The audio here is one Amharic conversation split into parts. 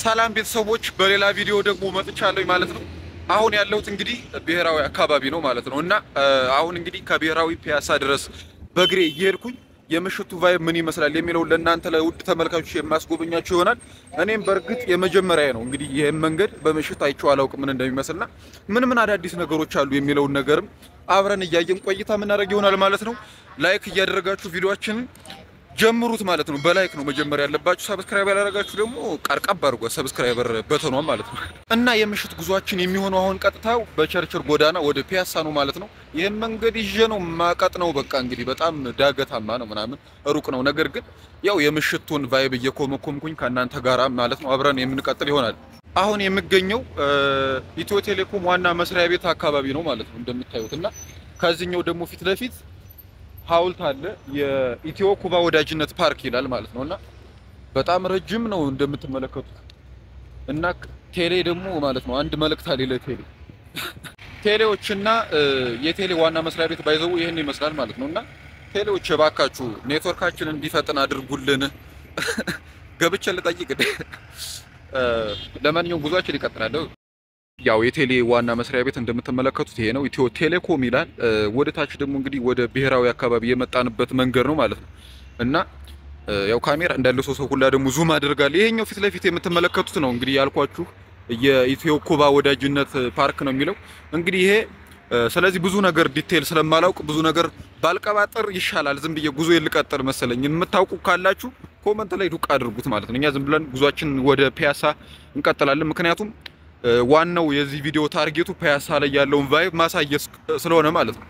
ሰላም ቤተሰቦች በሌላ ቪዲዮ ደግሞ መጥቻለሁ ማለት ነው። አሁን ያለሁት እንግዲህ ብሔራዊ አካባቢ ነው ማለት ነው እና አሁን እንግዲህ ከብሔራዊ ፒያሳ ድረስ በእግሬ እየሄድኩኝ የምሽቱ ቫይብ ምን ይመስላል የሚለው ለእናንተ ለውድ ተመልካቾች የማስጎበኛችሁ ይሆናል። እኔም በእርግጥ የመጀመሪያ ነው እንግዲህ ይሄን መንገድ በምሽት አይቼው አላውቅም ምን እንደሚመስልና ምን አዳዲስ ነገሮች አሉ የሚለው ነገርም አብረን እያየን ቆይታ የምናደርግ ይሆናል ማለት ነው። ላይክ እያደረጋችሁ ቪዲዮአችንን ጀምሩት ማለት ነው። በላይክ ነው መጀመር ያለባችሁ። ሰብስክራይብ ያላደረጋችሁ ደግሞ ቀርቀብ አድርጉ ሰብስክራይበር በተኗ ማለት ነው። እና የምሽት ጉዟችን የሚሆነው አሁን ቀጥታው በቸርችል ጎዳና ወደ ፒያሳ ነው ማለት ነው። ይሄን መንገድ ይዤ ነው ማቀጥ ነው በቃ እንግዲህ በጣም ዳገታማ ነው ምናምን ሩቅ ነው። ነገር ግን ያው የምሽቱን ቫይብ እየኮመኮምኩኝ ከእናንተ ጋራ ማለት ነው አብረን የምንቀጥል ይሆናል። አሁን የምገኘው ኢትዮ ቴሌኮም ዋና መስሪያ ቤት አካባቢ ነው ማለት ነው እንደምታዩትና ከዚህኛው ደግሞ ፊት ለፊት ሐውልት አለ የኢትዮ ኩባ ወዳጅነት ፓርክ ይላል ማለት ነውና በጣም ረጅም ነው እንደምትመለከቱት። እና ቴሌ ደግሞ ማለት ነው አንድ መልእክት አለ ለቴሌ ቴሌዎችና የቴሌ ዋና መስሪያ ቤት ባይዘው ይሄን ይመስላል ማለት ነውና ቴሌዎች ባካችሁ ኔትወርካችንን እንዲፈጥን አድርጉልን ገብቼ ልጠይቅ። ለማንኛውም ጉዟችን ይቀጥላል። ያው የቴሌ ዋና መስሪያ ቤት እንደምትመለከቱት ይሄ ነው ኢትዮ ቴሌኮም ይላል። ወደ ታች ደግሞ እንግዲህ ወደ ብሔራዊ አካባቢ የመጣንበት መንገድ ነው ማለት ነው። እና ያው ካሜራ እንዳለው ሰው ሁላ ደግሞ ዙም አድርጋለሁ። ይሄኛው ፊት ለፊት የምትመለከቱት ነው እንግዲህ ያልኳችሁ የኢትዮ ኩባ ወዳጅነት ፓርክ ነው የሚለው እንግዲህ ይሄ። ስለዚህ ብዙ ነገር ዲቴል ስለማላውቅ ብዙ ነገር ባልቀባጥር ይሻላል። ዝም ብዬ ጉዞ ልቀጥል መሰለኝ። የምታውቁ ካላችሁ ኮመንት ላይ ዱቅ አድርጉት ማለት ነው። እኛ ዝም ብለን ጉዟችን ወደ ፒያሳ እንቀጥላለን። ምክንያቱም ዋናው የዚህ ቪዲዮ ታርጌቱ ፒያሳ ላይ ያለውን ቫይብ ማሳየት ስለሆነ ማለት ነው።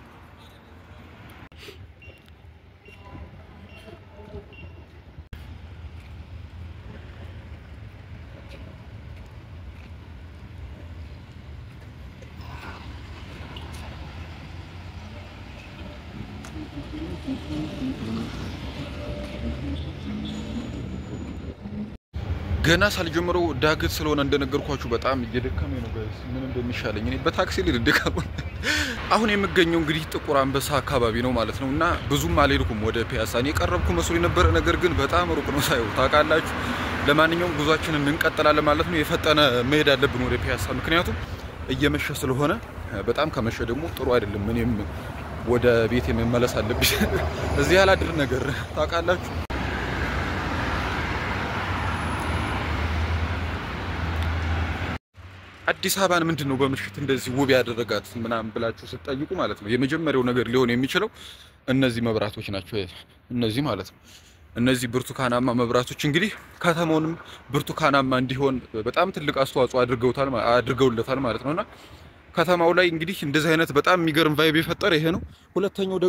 ገና ሳልጀምረው ዳገት ስለሆነ እንደነገርኳችሁ በጣም እየደከመኝ ነው ጋይስ። ምን እንደሚሻለኝ እኔ በታክሲ ልደከም። አሁን የምገኘው እንግዲህ ጥቁር አንበሳ አካባቢ ነው ማለት ነውና ብዙም አልሄድኩም ወደ ፒያሳ። እኔ ቀረብኩ መስሎኝ ነበር፣ ነገር ግን በጣም ሩቅ ነው ሳይው ታውቃላችሁ። ለማንኛውም ጉዟችንን እንቀጥላለን ማለት ነው። የፈጠነ መሄድ አለብን ወደ ፒያሳ ምክንያቱም እየመሸ ስለሆነ። በጣም ከመሸ ደግሞ ጥሩ አይደለም። እኔም ወደ ቤት መመለስ አለብኝ። እዚህ ያላድር ነገር ታውቃላችሁ። አዲስ አበባን ምንድነው በምሽት እንደዚህ ውብ ያደረጋት ምናምን ብላችሁ ስትጠይቁ ማለት ነው የመጀመሪያው ነገር ሊሆን የሚችለው እነዚህ መብራቶች ናቸው። እነዚህ ማለት ነው እነዚህ ብርቱካናማ መብራቶች እንግዲህ ከተማውንም ብርቱካናማ እንዲሆን በጣም ትልቅ አስተዋጽኦ አድርገውለታል ማለት ነውና ከተማው ላይ እንግዲህ እንደዚህ አይነት በጣም የሚገርም ቫይብ የፈጠረ ይሄ ነው። ሁለተኛው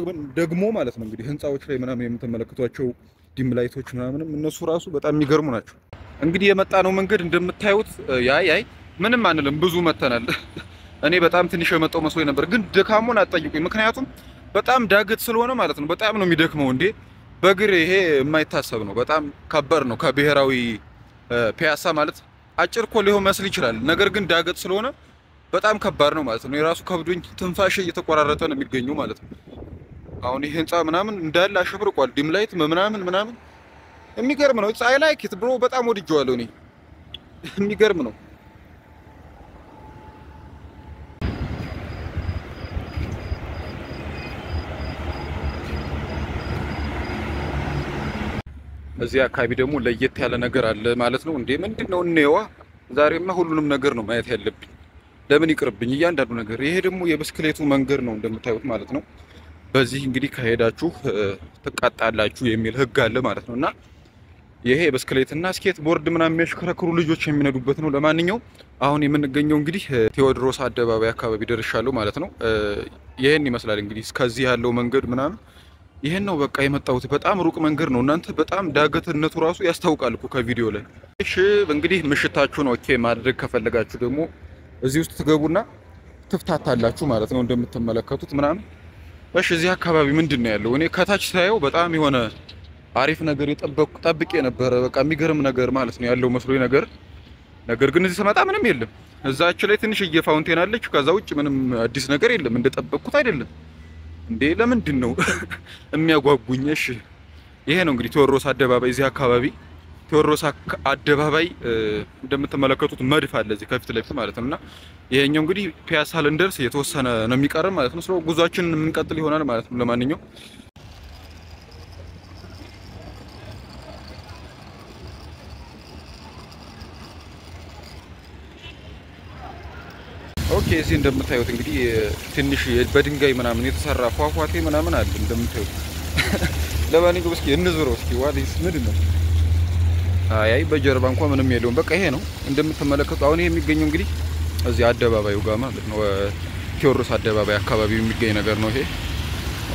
ደግሞ ማለት ነው እንግዲህ ህንጻዎች ላይ ምናምን የምትመለከቷቸው ዲም ላይቶች ምናምንም እነሱ ራሱ በጣም የሚገርሙ ናቸው። እንግዲህ የመጣ ነው መንገድ እንደምታዩት ያይ ምንም አንልም ብዙ መተናል። እኔ በጣም ትንሽ የመጣው መስሎኝ ነበር፣ ግን ድካሙን አትጠይቁኝ። ምክንያቱም በጣም ዳገት ስለሆነ ማለት ነው በጣም ነው የሚደክመው። እንዴ በእግር ይሄ የማይታሰብ ነው፣ በጣም ከባድ ነው። ከብሔራዊ ፒያሳ ማለት አጭር እኮ ሊሆን መስል ይችላል፣ ነገር ግን ዳገት ስለሆነ በጣም ከባድ ነው ማለት ነው። የራሱ ከብዶኝ ትንፋሽ እየተቆራረጠ ነው የሚገኘው ማለት ነው። አሁን ይሄ ህንጻ ምናምን እንዳለ አሸብርቋል፣ ዲም ላይት ምናምን የሚገርም ነው። አይ ላይክ ኢት ብሮ፣ በጣም ወድጄዋለሁ እኔ። የሚገርም ነው። እዚህ አካባቢ ደግሞ ለየት ያለ ነገር አለ ማለት ነው። እንዴ ምንድነው? እንየዋ። ዛሬማ ሁሉንም ነገር ነው ማየት ያለብኝ። ለምን ይቅርብኝ እያንዳንዱ ነገር። ይሄ ደግሞ የብስክሌቱ መንገድ ነው እንደምታዩት ማለት ነው። በዚህ እንግዲህ ከሄዳችሁ ትቀጣላችሁ የሚል ህግ አለ ማለት ነውና ይሄ ብስክሌትና ስኬት ቦርድ ምናምን የሚያሽከረክሩ ልጆች የሚነዱበት ነው። ለማንኛውም አሁን የምንገኘው እንግዲህ ቴዎድሮስ አደባባይ አካባቢ ደርሻለሁ ማለት ነው። ይሄን ይመስላል እንግዲህ እስከዚህ ያለው መንገድ ምናምን ይሄን ነው በቃ የመጣሁት። በጣም ሩቅ መንገድ ነው እናንተ፣ በጣም ዳገትነቱ ራሱ ያስታውቃል እኮ ከቪዲዮ ላይ። እሺ እንግዲህ ምሽታችሁን ኦኬ ማድረግ ከፈለጋችሁ ደግሞ እዚህ ውስጥ ትገቡና ትፍታታላችሁ ማለት ነው እንደምትመለከቱት ምናምን። እሺ እዚህ አካባቢ ምንድነው ያለው? እኔ ከታች ሳየው በጣም የሆነ አሪፍ ነገር ጠብቄ ነበር፣ በቃ የሚገርም ነገር ማለት ነው ያለው መስሎኝ ነገር ግን እዚህ ስመጣ ምንም የለም። እዛች ላይ ትንሽ ፋውንቴን አለች፣ ከዛ ውጭ ምንም አዲስ ነገር የለም። እንደጠበቅኩት አይደለም። እንዴ ለምንድን ነው የሚያጓጉኝ? እሺ ይሄ ነው እንግዲህ ቴዎድሮስ አደባባይ እዚህ አካባቢ ቴዎድሮስ አደባባይ እንደምትመለከቱት መድፍ አለ እዚህ ከፊት ለፊት ማለት ነውና ይሄኛው እንግዲህ ፒያሳ ልንደርስ የተወሰነ ነው የሚቀር ማለት ነው። ስለዚህ ጉዟችንን የምንቀጥል ይሆናል ማለት ነው። ለማንኛውም ኦኬ እዚህ እንደምታዩት እንግዲህ ትንሽ በድንጋይ ምናምን የተሰራ ፏፏቴ ምናምን አለ እንደምታዩት። ለማንኛውም እስኪ እንዝረው እስኪ ዋሊስ ምንድነው? አይ በጀርባ እንኳን ምንም የለውም። በቃ ይሄ ነው እንደምትመለከቱ። አሁን ይሄ የሚገኘው እንግዲህ እዚህ አደባባዩ ጋር ማለት ነው። ቴዎድሮስ አደባባይ አካባቢ የሚገኝ ነገር ነው ይሄ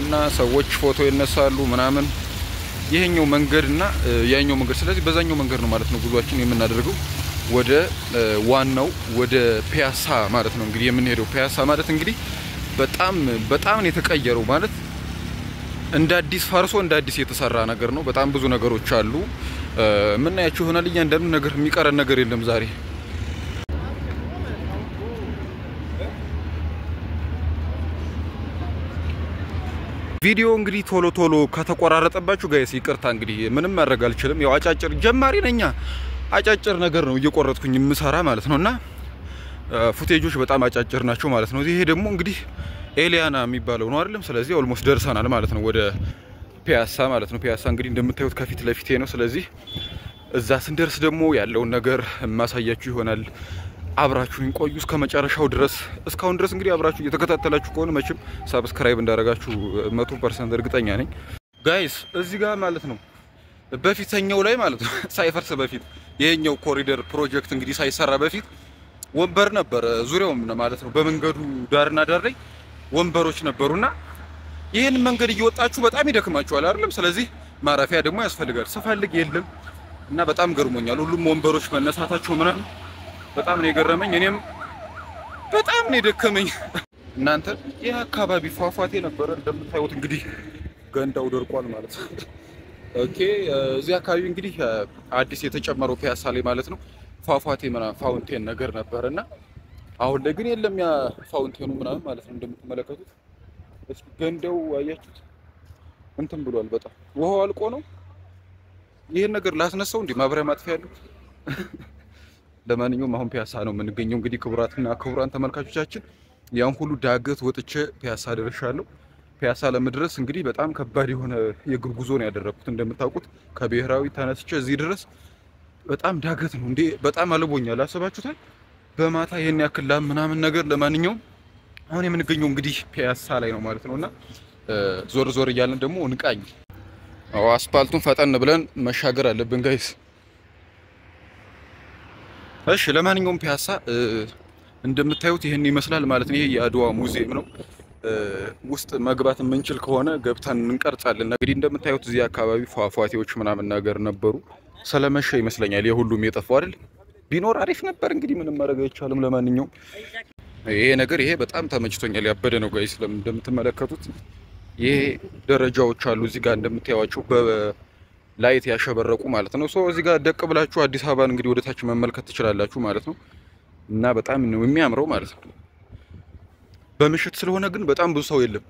እና ሰዎች ፎቶ ይነሳሉ ምናምን። ይሄኛው መንገድና ያኛው መንገድ፣ ስለዚህ በዛኛው መንገድ ነው ማለት ነው ጉዟችን የምናደርገው ወደ ዋናው ወደ ፒያሳ ማለት ነው እንግዲህ የምንሄደው። ፒያሳ ማለት እንግዲህ በጣም ነው የተቀየረው ማለት እንደ አዲስ ፈርሶ እንደ አዲስ የተሰራ ነገር ነው። በጣም ብዙ ነገሮች አሉ ምናያችሁ ይሆናል። እያንዳንዱ ነገር የሚቀረን ነገር የለም ዛሬ። ቪዲዮ እንግዲህ ቶሎ ከተቆራረጠባችሁ ጋይስ ይቅርታ፣ እንግዲህ ምንም ማድረግ አልችልም። ያው አጫጭር ጀማሪ ነኛ፣ አጫጭር ነገር ነው እየቆረጥኩኝ የምሰራ ማለት ነውና ፉቴጆች በጣም አጫጭር ናቸው ማለት ነው። ይሄ ደግሞ እንግዲህ ኤሊያና የሚባለው ነው አይደለም። ስለዚህ ኦልሞስት ደርሰናል ማለት ነው ወደ ፒያሳ ማለት ነው። ፒያሳ እንግዲህ እንደምታዩት ከፊት ለፊቴ ነው። ስለዚህ እዛ ስንደርስ ደግሞ ያለውን ነገር ማሳያችሁ ይሆናል። አብራችሁኝ ቆዩ እስከ መጨረሻው ድረስ። እስካሁን ድረስ እንግዲህ አብራችሁ እየተከታተላችሁ ከሆነ መቼም ሰብስክራይብ እንዳደረጋችሁ 100% እርግጠኛ ነኝ ጋይስ። እዚህ ጋር ማለት ነው በፊተኛው ላይ ማለት ነው ሳይፈርስ በፊት ይሄኛው ኮሪደር ፕሮጀክት እንግዲህ ሳይሰራ በፊት ወንበር ነበር ዙሪያው ማለት ነው። በመንገዱ ዳርና ዳር ላይ ወንበሮች ነበሩና ይሄን መንገድ እየወጣችሁ በጣም ይደክማችኋል አይደለም። ስለዚህ ማረፊያ ደግሞ ያስፈልጋል። ስፈልግ የለም እና በጣም ገርሞኛል። ሁሉም ወንበሮች መነሳታቸው ምናምን በጣም ነው የገረመኝ። እኔም በጣም ነው የደከመኝ። እናንተ ይሄ አካባቢ ፏፏቴ ነበር እንደምታዩት እንግዲህ ገንዳው ደርቋል ማለት ነው። ኦኬ እዚህ አካባቢ እንግዲህ አዲስ የተጨመረው ፒያሳ ላይ ማለት ነው ፏፏቴ ምናምን ፋውንቴን ነገር ነበርና አሁን ላይ ግን የለም ያ ፋውንቴኑ ምናምን ማለት ነው እንደምትመለከቱት። እስኪ ገንዳው አያችሁት እንትን ብሏል። በጣም ውሃው አልቆ ነው። ይሄን ነገር ላስነሳው እንዴ ማብሪያ ማጥፊያ ያለው። ለማንኛውም አሁን ፒያሳ ነው የምንገኘው እንግዲህ ክቡራትና ክቡራን ተመልካቾቻችን ያን ሁሉ ዳገት ወጥቼ ፒያሳ ደርሻለሁ። ፒያሳ ለመድረስ እንግዲህ በጣም ከባድ የሆነ የእግር ጉዞ ነው ያደረኩት። እንደምታውቁት ከብሔራዊ ተነስቼ እዚህ ድረስ በጣም ዳገት ነው እንዴ። በጣም አልቦኛል። አሰባችሁታል በማታ ይሄን ያክል ምናምን ነገር። ለማንኛውም አሁን የምንገኘው እንግዲህ ፒያሳ ላይ ነው ማለት ነውና ዞር እያለን ደግሞ እንቃኝ። አስፓልቱን ፈጠን ብለን መሻገር አለብን ጋይስ። እሺ ለማንኛውም ፒያሳ እንደምታዩት ይሄን ይመስላል ማለት ነው። ይሄ የአድዋ ሙዚየም ነው። ውስጥ መግባት የምንችል ከሆነ ገብተን እንቀርጻለን። እንግዲህ እንደምታዩት እዚህ አካባቢ ፏፏቴዎች ምናምን ነገር ነበሩ። ስለመሸ ይመስለኛል የሁሉም የጠፋው አይደል። ቢኖር አሪፍ ነበር። እንግዲህ ምንም ማድረግ አይቻልም። ለማንኛውም ይሄ ነገር ይሄ በጣም ተመችቶኛል። ያበደ ነው ጋይስ። እንደምትመለከቱት ይሄ ደረጃዎች አሉ እዚህ ጋር እንደምታዩዋቸው በላይት ያሸበረቁ ማለት ነው። ሶ እዚህ ጋር ደቅ ብላችሁ አዲስ አበባን እንግዲህ ወደታች መመልከት ትችላላችሁ ማለት ነው። እና በጣም ነው የሚያምረው ማለት ነው። በምሽት ስለሆነ ግን በጣም ብዙ ሰው የለም።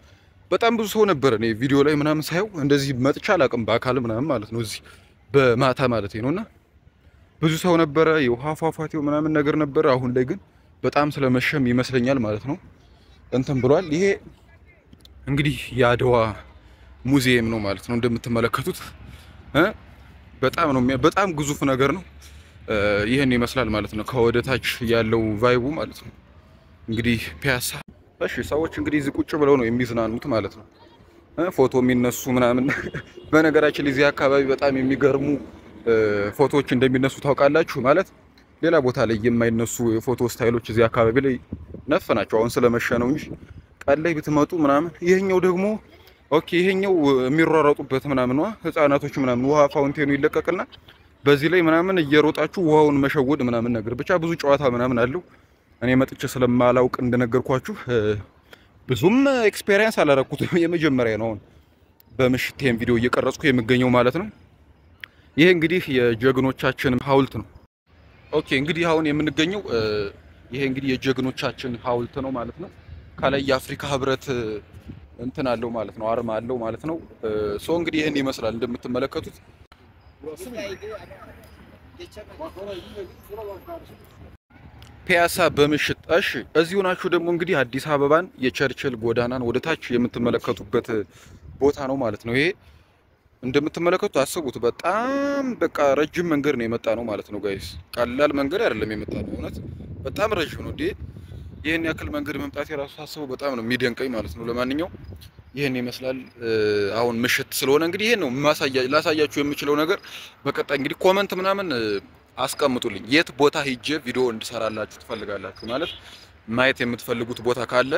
በጣም ብዙ ሰው ነበር። እኔ ቪዲዮ ላይ ምናምን ሳየው እንደዚህ መጥቻ አላቅም በአካል ምናምን ማለት ነው። እዚህ በማታ ማለት ነውና ብዙ ሰው ነበረ። የውሃ ፏፏቴው ምናምን ነገር ነበር። አሁን ላይ ግን በጣም ስለመሸም ይመስለኛል ማለት ነው እንትን ብሏል። ይሄ እንግዲህ የአድዋ ሙዚየም ነው ማለት ነው እንደምትመለከቱት። በጣም ነው በጣም ግዙፍ ነገር ነው። ይሄን ይመስላል ማለት ነው ከወደታች ያለው ቫይቡ ማለት ነው እንግዲህ ፒያሳ። እሺ ሰዎች እንግዲህ እዚህ ቁጭ ብለው ነው የሚዝናኑት ማለት ነው። ፎቶ የሚነሱ ምናምን። በነገራችን ላይ እዚህ አካባቢ በጣም የሚገርሙ ፎቶዎች እንደሚነሱ ታውቃላችሁ ማለት ሌላ ቦታ ላይ የማይነሱ የፎቶ ስታይሎች እዚህ አካባቢ ላይ ነፍ ናቸው። አሁን ስለመሸ ነው እንጂ ቀን ላይ ብትመጡ ምናምን። ይሄኛው ደግሞ ኦኬ ይሄኛው የሚሯሯጡበት ምናምን ነው ህፃናቶች ምናምን ውሃ ፋውንቴኑ ይለቀቅና በዚህ ላይ ምናምን እየሮጣችሁ ውሃውን መሸወድ ምናምን ነገር ብቻ ብዙ ጨዋታ ምናምን አለው። እኔ መጥቼ ስለማላውቅ እንደነገርኳችሁ ብዙም ኤክስፒሪየንስ አላረኩትም። የመጀመሪያ ነው በምሽት ይሄን ቪዲዮ እየቀረጽኩ የምገኘው ማለት ነው። ይሄ እንግዲህ የጀግኖቻችን ሐውልት ነው። ኦኬ እንግዲህ አሁን የምንገኘው ይሄ እንግዲህ የጀግኖቻችን ሐውልት ነው ማለት ነው። ከላይ የአፍሪካ ህብረት እንትን አለው ማለት ነው፣ አርማ አለው ማለት ነው። ሶ እንግዲህ ይሄን ይመስላል እንደምትመለከቱት። ፒያሳ በምሽት እሺ፣ እዚሁ ናችሁ ደግሞ እንግዲህ አዲስ አበባን የቸርችል ጎዳናን ወደ ታች የምትመለከቱበት ቦታ ነው ማለት ነው። ይሄ እንደምትመለከቱት አስቡት፣ በጣም በቃ ረጅም መንገድ ነው የመጣ ነው ማለት ነው ጋይስ። ቀላል መንገድ አይደለም የመጣ ነው፣ እውነት በጣም ረጅም ነው። ይህን ያክል መንገድ መምጣት የራሱ ሳስበው በጣም ነው የሚደንቀኝ ማለት ነው። ለማንኛውም ይህን ይመስላል። አሁን ምሽት ስለሆነ እንግዲህ ይሄን ነው ላሳያችሁ የምችለው ነገር። በቀጣይ እንግዲህ ኮመንት ምናምን አስቀምጡልኝ፣ የት ቦታ ሂጄ ቪዲዮ እንድሰራላችሁ ትፈልጋላችሁ ማለት ማየት የምትፈልጉት ቦታ ካለ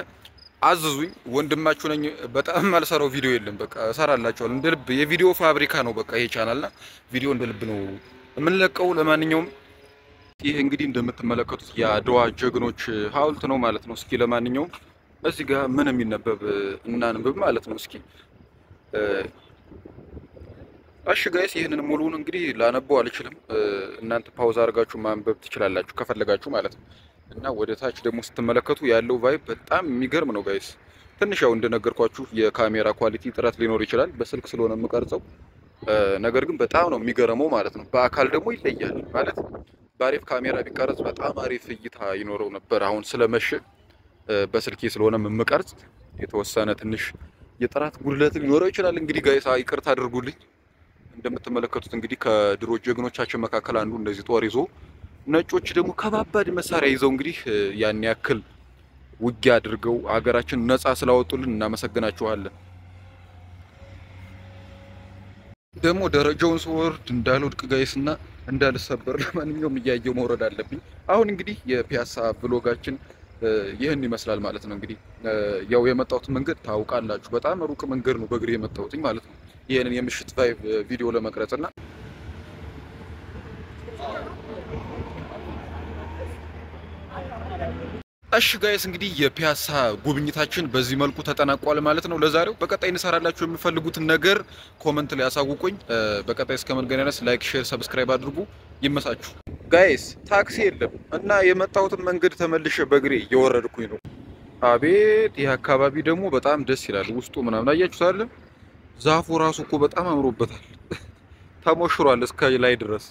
አዝዙኝ። ወንድማችሁ ነኝ። በጣም ማልሰራው ቪዲዮ የለም፣ በቃ እሰራላችኋለሁ እንደ ልብ። የቪዲዮ ፋብሪካ ነው በቃ ይሄ ቻናልና ቪዲዮ እንደ ልብ ነው የምንለቀው። ለማንኛውም ይሄ እንግዲህ እንደምትመለከቱት የአድዋ ጀግኖች ሐውልት ነው ማለት ነው። እስኪ ለማንኛውም እዚህ ጋር ምን የሚነበብ እናንብብ ማለት ነው። እስኪ እሺ ጋይስ፣ ይሄንን ሙሉውን እንግዲህ ላነበው አልችልም። እናንተ ፓውዝ አድርጋችሁ ማንበብ ትችላላችሁ ከፈለጋችሁ ማለት ነው። እና ወደ ታች ደግሞ ስትመለከቱ ያለው ቫይብ በጣም የሚገርም ነው ጋይስ። ትንሽ ያው እንደነገርኳችሁ የካሜራ ኳሊቲ ጥራት ሊኖር ይችላል በስልክ ስለሆነ የምቀርጸው፣ ነገር ግን በጣም ነው የሚገርመው ማለት ነው። በአካል ደግሞ ይለያል ማለት በአሪፍ ካሜራ ቢቀርጽ በጣም አሪፍ እይታ ይኖረው ነበር። አሁን ስለመሸ በስልኬ ስለሆነ የምቀርጽ የተወሰነ ትንሽ የጥራት ጉድለት ሊኖረው ይችላል። እንግዲህ ጋይስ ይቅርታ አድርጉልኝ። እንደምትመለከቱት እንግዲህ ከድሮ ጀግኖቻችን መካከል አንዱ እንደዚህ ጦር ይዞ፣ ነጮች ደግሞ ከባባድ መሳሪያ ይዘው እንግዲህ ያን ያክል ውጊያ አድርገው ሀገራችን ነፃ ስላወጡልን እናመሰግናቸዋለን። ደግሞ ደረጃውን ስወርድ እንዳልወድቅ ጋይስና እንዳልሰበር ለማንኛውም እያየው መውረድ አለብኝ። አሁን እንግዲህ የፒያሳ ብሎጋችን ይህን ይመስላል ማለት ነው። እንግዲህ ያው የመጣሁት መንገድ ታውቃላችሁ፣ በጣም ሩቅ መንገድ ነው በእግሬ የመጣሁት ማለት ነው። ይህንን የምሽት ቫይብ ቪዲዮ ለመቅረጽና እሺ ጋይስ፣ እንግዲህ የፒያሳ ጉብኝታችን በዚህ መልኩ ተጠናቋል ማለት ነው ለዛሬው። በቀጣይ እንሰራላችሁ የምፈልጉትን ነገር ኮመንት ላይ አሳውቁኝ። በቀጣይ እስከምንገናኝ ድረስ ላይክ፣ ሼር፣ ሰብስክራይብ አድርጉ። ይመሳችሁ ጋይስ። ታክሲ የለም እና የመጣሁትን መንገድ ተመልሼ በእግሬ እየወረድኩኝ ነው። አቤት ይህ አካባቢ ደግሞ በጣም ደስ ይላል። ውስጡ ምናምን አያችሁት አይደል? ዛፉ ራሱ እኮ በጣም አምሮበታል። ተሞሽሯል እስከ ላይ ድረስ።